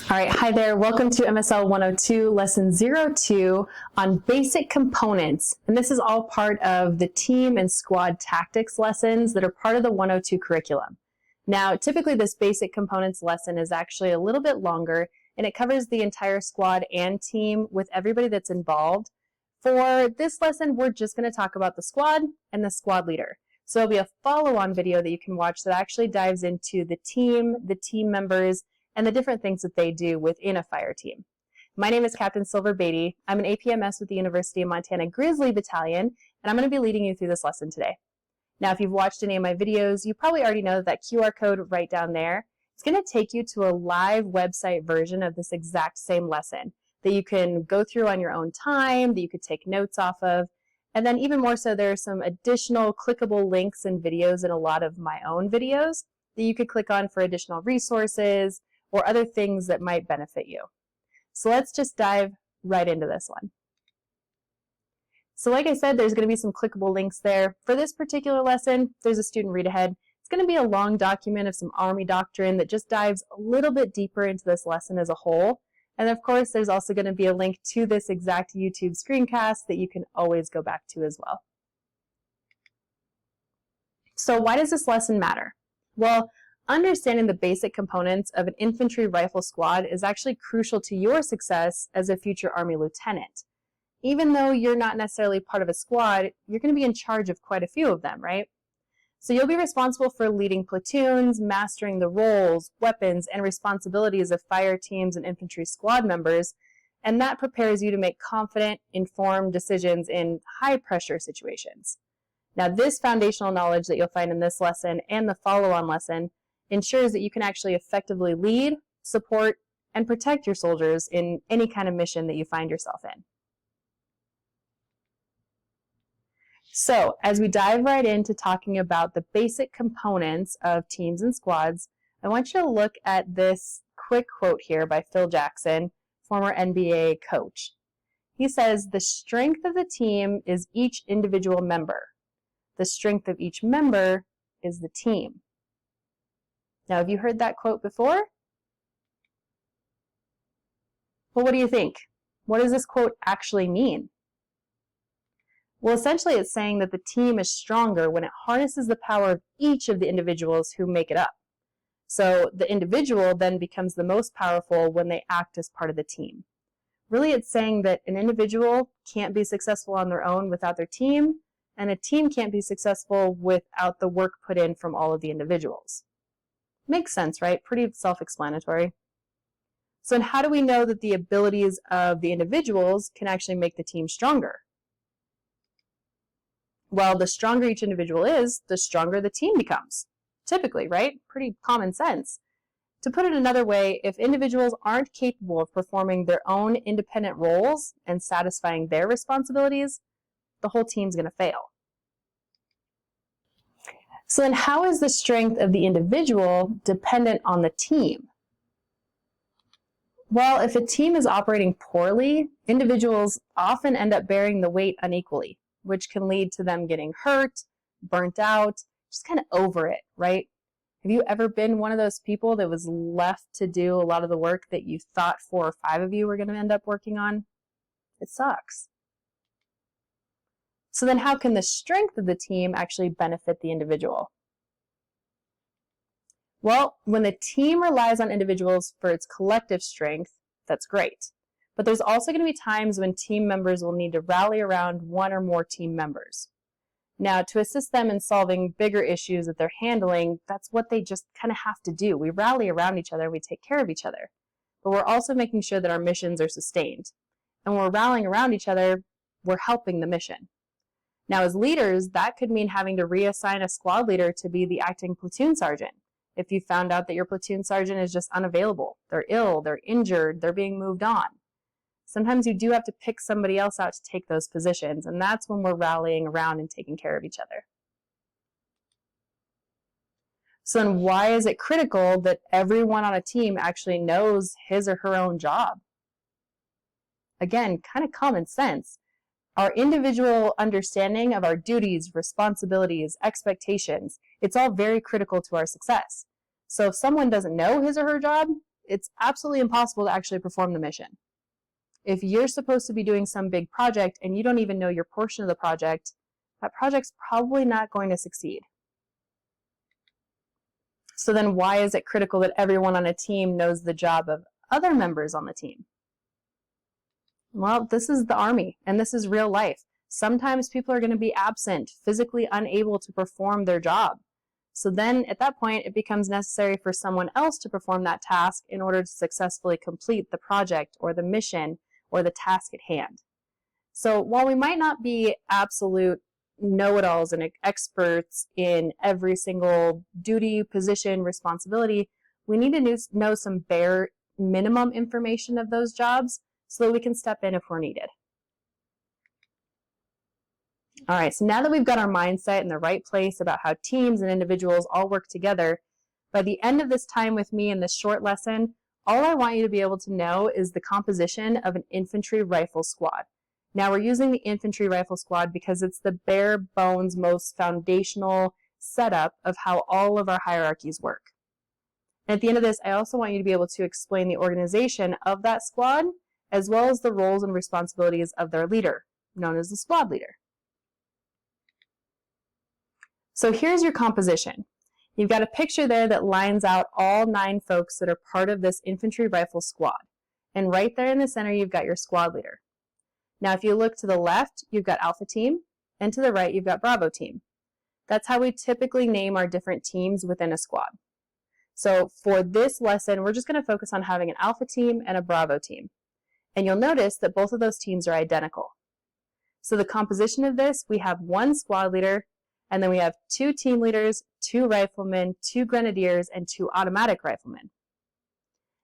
All right, hi there. Welcome to MSL 102, Lesson 02 on basic components. And this is all part of the team and squad tactics lessons that are part of the 102 curriculum. Now, typically this basic components lesson is actually a little bit longer, and it covers the entire squad and team with everybody that's involved. For this lesson, we're just going to talk about the squad and the squad leader. So there'll be a follow-on video that you can watch that actually dives into the team members, and the different things that they do within a fire team. My name is Captain Silver Beatty. I'm an APMS with the University of Montana Grizzly Battalion, and I'm going to be leading you through this lesson today. Now, if you've watched any of my videos, you probably already know that QR code right down there. It's going to take you to a live website version of this exact same lesson that you can go through on your own time, that you could take notes off of, and then even more so, there are some additional clickable links and videos in a lot of my own videos that you could click on for additional resources or other things that might benefit you. So let's just dive right into this one. So like I said, there's going to be some clickable links there. For this particular lesson, there's a student read ahead. It's going to be a long document of some Army doctrine that just dives a little bit deeper into this lesson as a whole. And of course, there's also going to be a link to this exact YouTube screencast that you can always go back to as well. So why does this lesson matter? Well, understanding the basic components of an infantry rifle squad is actually crucial to your success as a future Army lieutenant. Even though you're not necessarily part of a squad, you're going to be in charge of quite a few of them, right? So you'll be responsible for leading platoons, mastering the roles, weapons, and responsibilities of fire teams and infantry squad members, and that prepares you to make confident, informed decisions in high-pressure situations. Now, this foundational knowledge that you'll find in this lesson and the follow-on lesson ensures that you can actually effectively lead, support, and protect your soldiers in any kind of mission that you find yourself in. So, as we dive right into talking about the basic components of teams and squads, I want you to look at this quick quote here by Phil Jackson, former NBA coach. He says, "The strength of the team is each individual member. The strength of each member is the team." Now, have you heard that quote before? Well, what do you think? What does this quote actually mean? Well, essentially it's saying that the team is stronger when it harnesses the power of each of the individuals who make it up. So the individual then becomes the most powerful when they act as part of the team. Really, it's saying that an individual can't be successful on their own without their team, and a team can't be successful without the work put in from all of the individuals. Makes sense, right? Pretty self-explanatory. So how do we know that the abilities of the individuals can actually make the team stronger? Well, the stronger each individual is, the stronger the team becomes. Typically, right? Pretty common sense. To put it another way, if individuals aren't capable of performing their own independent roles and satisfying their responsibilities, the whole team's going to fail. So then how is the strength of the individual dependent on the team? Well, if a team is operating poorly, individuals often end up bearing the weight unequally, which can lead to them getting hurt, burnt out, just kind of over it, right? Have you ever been one of those people that was left to do a lot of the work that you thought 4 or 5 of you were going to end up working on? It sucks. So then how can the strength of the team actually benefit the individual? Well, when the team relies on individuals for its collective strength, that's great. But there's also going to be times when team members will need to rally around one or more team members. Now, to assist them in solving bigger issues that they're handling, that's what they just kind of have to do. We rally around each other, we take care of each other. But we're also making sure that our missions are sustained. And when we're rallying around each other, we're helping the mission. Now, as leaders, that could mean having to reassign a squad leader to be the acting platoon sergeant. If you found out that your platoon sergeant is just unavailable, they're ill, they're injured, they're being moved on. Sometimes you do have to pick somebody else out to take those positions, and that's when we're rallying around and taking care of each other. So then why is it critical that everyone on a team actually knows his or her own job? Again, kind of common sense. Our individual understanding of our duties, responsibilities, expectations, it's all very critical to our success. So if someone doesn't know his or her job, it's absolutely impossible to actually perform the mission. If you're supposed to be doing some big project and you don't even know your portion of the project, that project's probably not going to succeed. So then why is it critical that everyone on a team knows the job of other members on the team? Well, this is the Army, and this is real life. Sometimes people are going to be absent, physically unable to perform their job. So then at that point, it becomes necessary for someone else to perform that task in order to successfully complete the project or the mission or the task at hand. So while we might not be absolute know-it-alls and experts in every single duty, position, responsibility, we need to know some bare minimum information of those jobs so that we can step in if we're needed. All right, so now that we've got our mindset in the right place about how teams and individuals all work together, by the end of this time with me in this short lesson, all I want you to be able to know is the composition of an infantry rifle squad. Now we're using the infantry rifle squad because it's the bare bones, most foundational setup of how all of our hierarchies work. And at the end of this, I also want you to be able to explain the organization of that squad, as well as the roles and responsibilities of their leader, known as the squad leader. So here's your composition. You've got a picture there that lines out all 9 folks that are part of this infantry rifle squad. And right there in the center, you've got your squad leader. Now, if you look to the left, you've got Alpha Team, and to the right, you've got Bravo Team. That's how we typically name our different teams within a squad. So for this lesson, we're just going to focus on having an Alpha Team and a Bravo Team. And you'll notice that both of those teams are identical. So the composition of this, we have 1 squad leader, and then we have 2 team leaders, 2 riflemen, 2 grenadiers, and 2 automatic riflemen.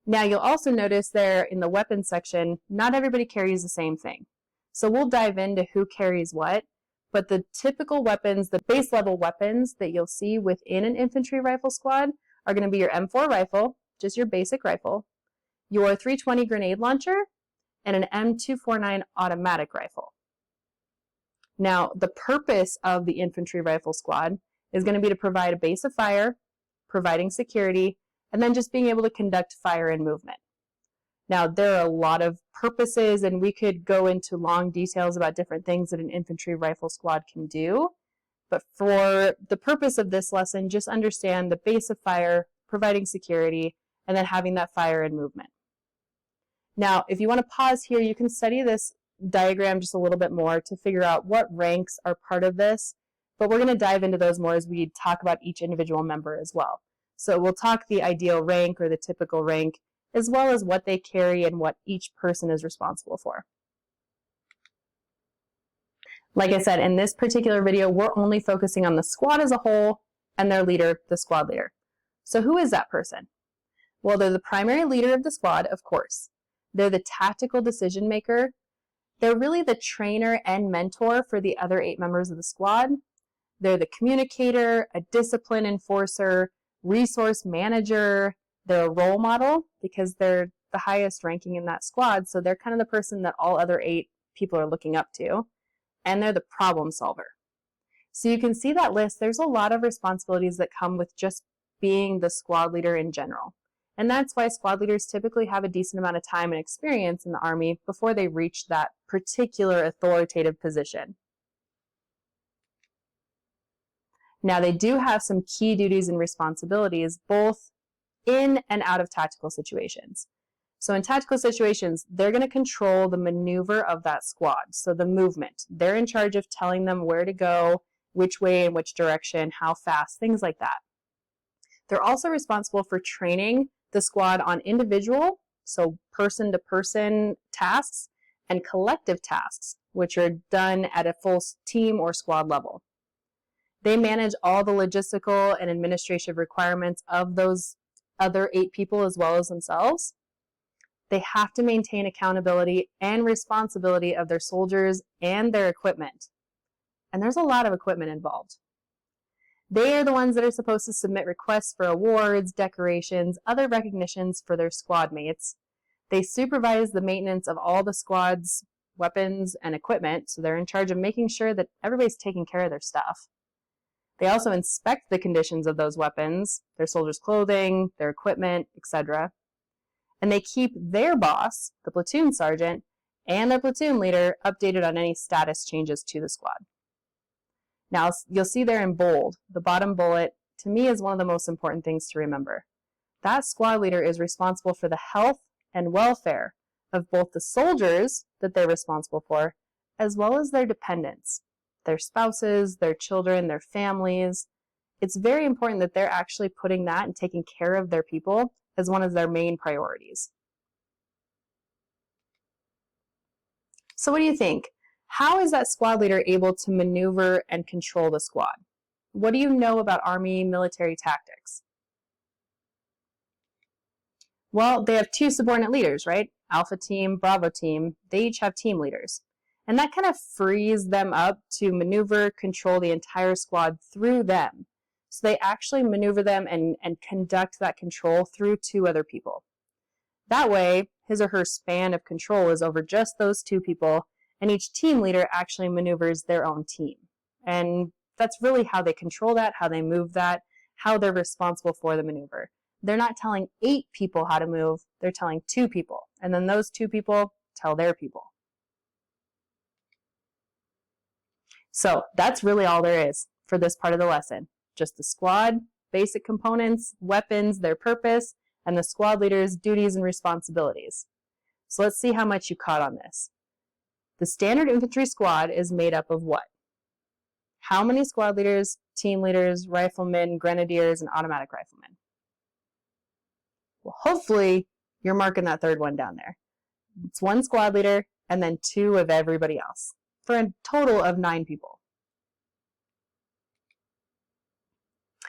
Now you'll also notice there in the weapons section, not everybody carries the same thing. So we'll dive into who carries what, but the typical weapons, the base level weapons that you'll see within an infantry rifle squad are going to be your M4 rifle, just your basic rifle, your 320 grenade launcher, and an M249 automatic rifle. Now, the purpose of the infantry rifle squad is going to be to provide a base of fire, providing security, and then just being able to conduct fire and movement. Now, there are a lot of purposes, and we could go into long details about different things that an infantry rifle squad can do. But for the purpose of this lesson, just understand the base of fire, providing security, and then having that fire and movement. Now, if you want to pause here, you can study this diagram just a little bit more to figure out what ranks are part of this, but we're going to dive into those more as we talk about each individual member as well. So we'll talk the ideal rank or the typical rank, as well as what they carry and what each person is responsible for. Like I said, in this particular video, we're only focusing on the squad as a whole and their leader, the squad leader. So who is that person? Well, they're the primary leader of the squad, of course. They're the tactical decision maker. They're really the trainer and mentor for the other 8 members of the squad. They're the communicator, a discipline enforcer, resource manager. They're a role model because they're the highest ranking in that squad, so they're kind of the person that all other 8 people are looking up to. And they're the problem solver. So you can see that list, there's a lot of responsibilities that come with just being the squad leader in general. And that's why squad leaders typically have a decent amount of time and experience in the Army before they reach that particular authoritative position. Now, they do have some key duties and responsibilities, both in and out of tactical situations. So in tactical situations, they're going to control the maneuver of that squad, so the movement. They're in charge of telling them where to go, which way and which direction, how fast, things like that. They're also responsible for training the squad on individual, so person-to-person tasks, and collective tasks, which are done at a full team or squad level. They manage all the logistical and administrative requirements of those other 8 people as well as themselves. They have to maintain accountability and responsibility of their soldiers and their equipment. And there's a lot of equipment involved. They are the ones that are supposed to submit requests for awards, decorations, other recognitions for their squad mates. They supervise the maintenance of all the squad's weapons and equipment, so they're in charge of making sure that everybody's taking care of their stuff. They also inspect the conditions of those weapons, their soldiers' clothing, their equipment, etc. and they keep their boss, the platoon sergeant, and their platoon leader updated on any status changes to the squad. Now, you'll see there in bold, the bottom bullet, to me is one of the most important things to remember. That squad leader is responsible for the health and welfare of both the soldiers that they're responsible for, as well as their dependents, their spouses, their children, their families. It's very important that they're actually putting that and taking care of their people as one of their main priorities. So what do you think? How is that squad leader able to maneuver and control the squad? What do you know about Army military tactics? Well, they have two subordinate leaders, right? Alpha team, Bravo team, they each have team leaders. And that kind of frees them up to maneuver, control the entire squad through them. So they actually maneuver them and conduct that control through two other people. That way, his or her span of control is over just those two people, and each team leader actually maneuvers their own team. And that's really how they control that, how they move that, how they're responsible for the maneuver. They're not telling 8 people how to move, they're telling 2 people. And then those 2 people tell their people. So that's really all there is for this part of the lesson. Just the squad, basic components, weapons, their purpose, and the squad leader's duties and responsibilities. So let's see how much you caught on this. The standard infantry squad is made up of what? How many squad leaders, team leaders, riflemen, grenadiers, and automatic riflemen? Well, hopefully you're marking that third one down there. It's 1 squad leader and then 2 of everybody else, for a total of 9 people.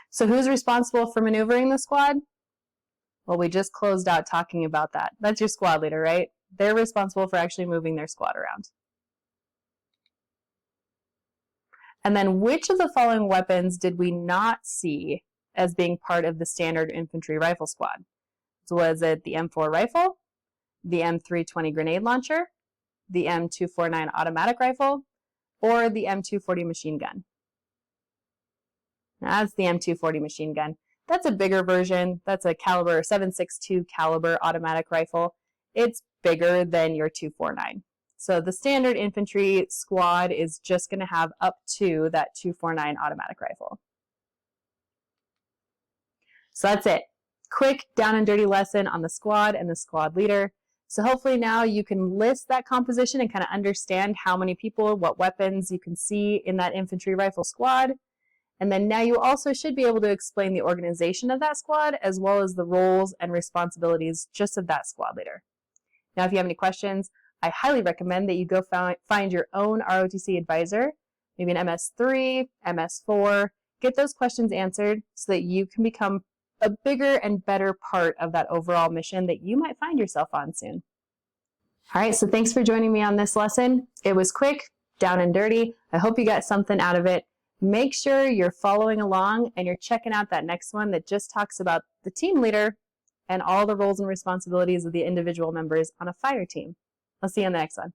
So who's responsible for maneuvering the squad? Well, we just closed out talking about that. That's your squad leader, right? They're responsible for actually moving their squad around. And then which of the following weapons did we not see as being part of the standard infantry rifle squad? So was it the M4 rifle, the M320 grenade launcher, the M249 automatic rifle, or the M240 machine gun? Now, that's the M240 machine gun. That's a bigger version. That's a caliber 7.62 caliber automatic rifle. It's bigger than your 249. So the standard infantry squad is just going to have up to that 249 automatic rifle. So that's it. Quick, down and dirty lesson on the squad and the squad leader. So hopefully now you can list that composition and kind of understand how many people, what weapons you can see in that infantry rifle squad. And then now you also should be able to explain the organization of that squad as well as the roles and responsibilities just of that squad leader. Now, if you have any questions, I highly recommend that you go find your own ROTC advisor, maybe an MS3, MS4, get those questions answered so that you can become a bigger and better part of that overall mission that you might find yourself on soon. All right, so thanks for joining me on this lesson. It was quick, down and dirty. I hope you got something out of it. Make sure you're following along and you're checking out that next one that just talks about the team leader and all the roles and responsibilities of the individual members on a fire team. I'll see you on the next one.